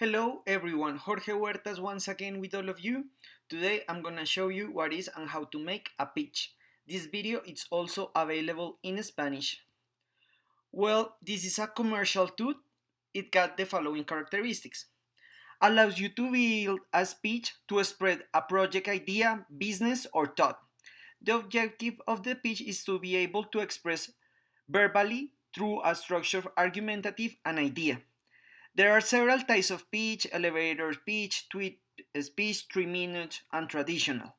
Hello everyone, Jorge Huertas once again with all of you. Today I'm gonna show you what is and how to make a pitch. This video is also available in Spanish. Well, this is a commercial tool. It got the following characteristics. Allows you to build a speech to spread a project idea, business, or thought. The objective of the pitch is to be able to express verbally through a structured argumentative an idea. There are several types of pitch: elevator pitch, tweet speech, 3 minutes, and traditional.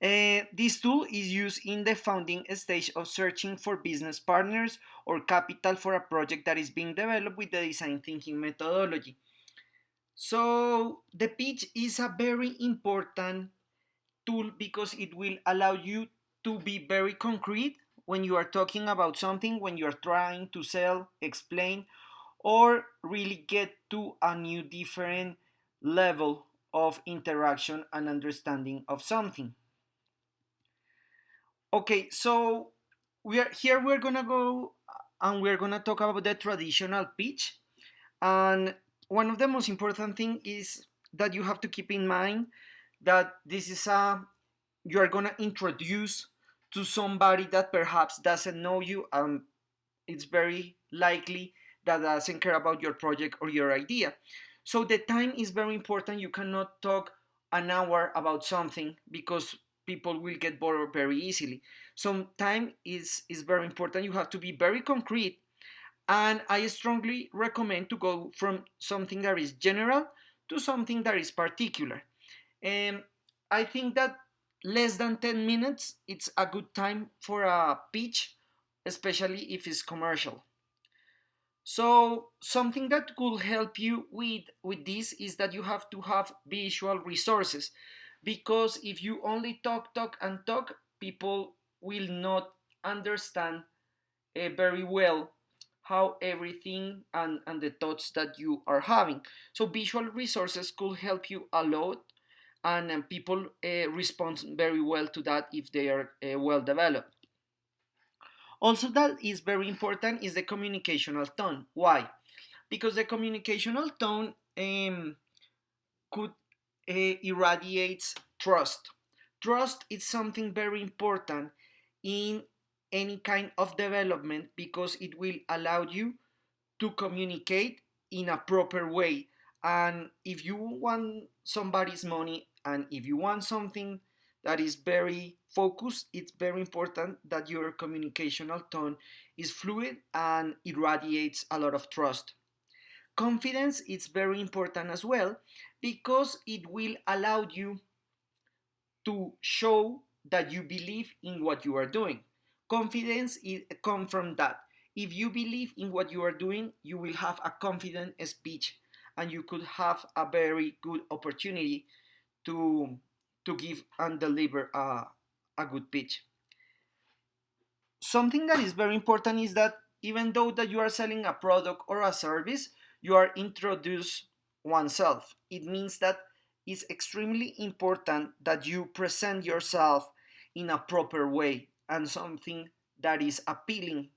This tool is used in the founding stage of searching for business partners or capital for a project that is being developed with the design thinking methodology. So, the pitch is a very important tool because it will allow you to be very concrete when you are talking about something, when you are trying to sell, explain, or really get to a new different level of interaction and understanding of something. Okay, so we're gonna go and we're gonna talk about the traditional pitch. And one of the most important thing is that you have to keep in mind that this is a you are gonna introduce to somebody that perhaps doesn't know you, and it's very likely that doesn't care about your project or your idea. So the time is very important. You cannot talk an hour about something because people will get bored very easily. So time is very important. You have to be very concrete, and I strongly recommend to go from something that is general to something that is particular. And I think that less than 10 minutes it's a good time for a pitch, especially if it's commercial. So something that could help you with this is that you have to have visual resources, because if you only talk and talk, people will not understand very well how everything and the thoughts that you are having. So visual resources could help you a lot, and people respond very well to that if they are well developed. Also, that is very important is the communicational tone. Why? Because the communicational tone could irradiate trust. Trust is something very important in any kind of development because it will allow you to communicate in a proper way. And if you want somebody's money and if you want something that is very focused, it's very important that your communicational tone is fluid and irradiates a lot of trust. Confidence is very important as well because it will allow you to show that you believe in what you are doing. Confidence comes from that. If you believe in what you are doing, you will have a confident speech and you could have a very good opportunity to, to give and deliver a good pitch. Something that is very important is that even though that you are selling a product or a service, you are introduce oneself. It means that it's extremely important that you present yourself in a proper way and something that is appealing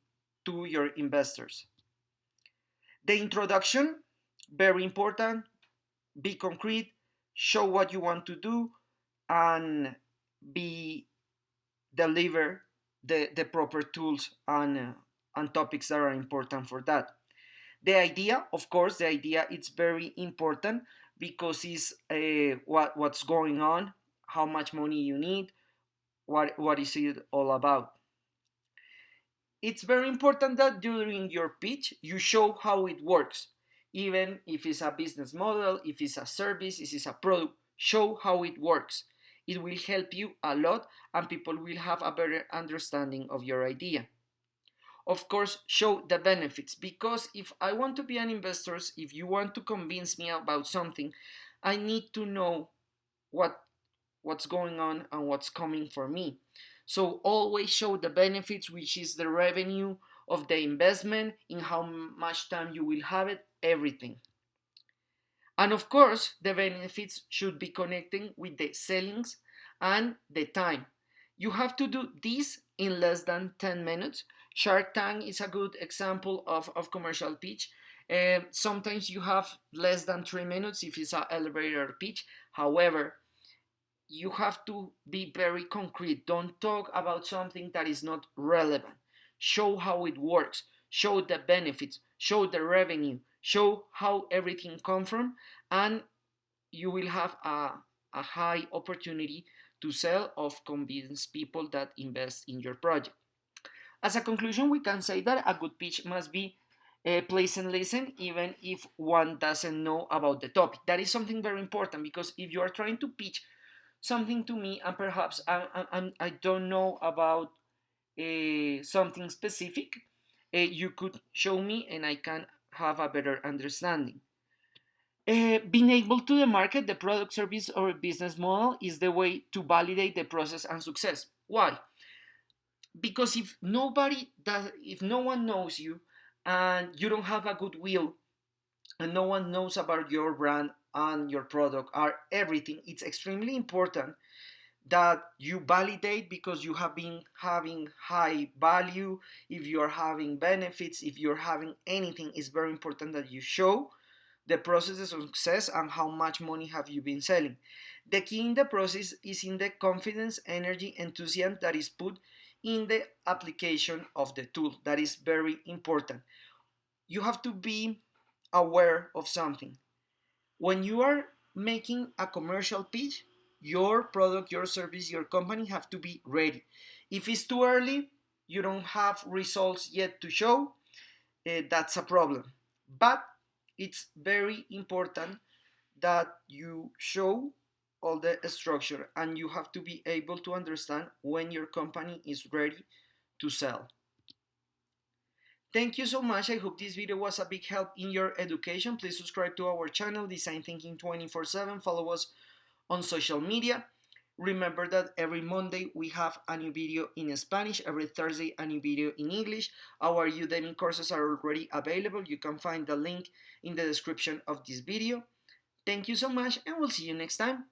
to your investors. The introduction, very important. Be concrete, show what you want to do, and be deliver the proper tools and topics that are important for that. The idea, of course, the idea it's very important because it's what's going on, how much money you need, what is it all about. It's very important that during your pitch you show how it works, even if it's a business model, if it's a service, if it's a product. Show how it works. It will help you a lot, and people will have a better understanding of your idea. Of course, show the benefits, because if I want to be an investor, if you want to convince me about something, I need to know what what's going on and what's coming for me. So always show the benefits, which is the revenue of the investment, in how much time you will have it, everything. And of course, the benefits should be connecting with the sellings and the time. You have to do this in less than 10 minutes. Shark Tank is a good example of commercial pitch. Sometimes you have less than 3 minutes if it's an elevator pitch. However, you have to be very concrete. Don't talk about something that is not relevant. Show how it works, show the benefits, show the revenue, show how everything comes from, and you will have a high opportunity to sell or convince people that invest in your project. As a conclusion, we can say that a good pitch must be pleasant listen even if one doesn't know about the topic. That is something very important, because if you are trying to pitch something to me and perhaps I don't know about something specific, you could show me and I can have a better understanding. Being able to the market the product, service, or business model is the way to validate the process and success. Why? Because if no one knows you and you don't have a goodwill and no one knows about your brand and your product or everything, it's extremely important that you validate, because you have been having high value. If you are having benefits, if you're having anything, it's very important that you show the process of success and how much money have you been selling. The key in the process is in the confidence, energy, enthusiasm that is put in the application of the tool. That is very important. You have to be aware of something. When you are making a commercial pitch, your product, your service, your company have to be ready. If it's too early, you don't have results yet to show, that's a problem. But it's very important that you show all the structure, and you have to be able to understand when your company is ready to sell. Thank you so much. I hope this video was a big help in your education. Please subscribe to our channel, Design Thinking 24/7. Follow us on social media. Remember that every Monday we have a new video in Spanish, every Thursday a new video in English. Our Udemy courses are already available. You can find the link in the description of this video. Thank you so much, and we'll see you next time.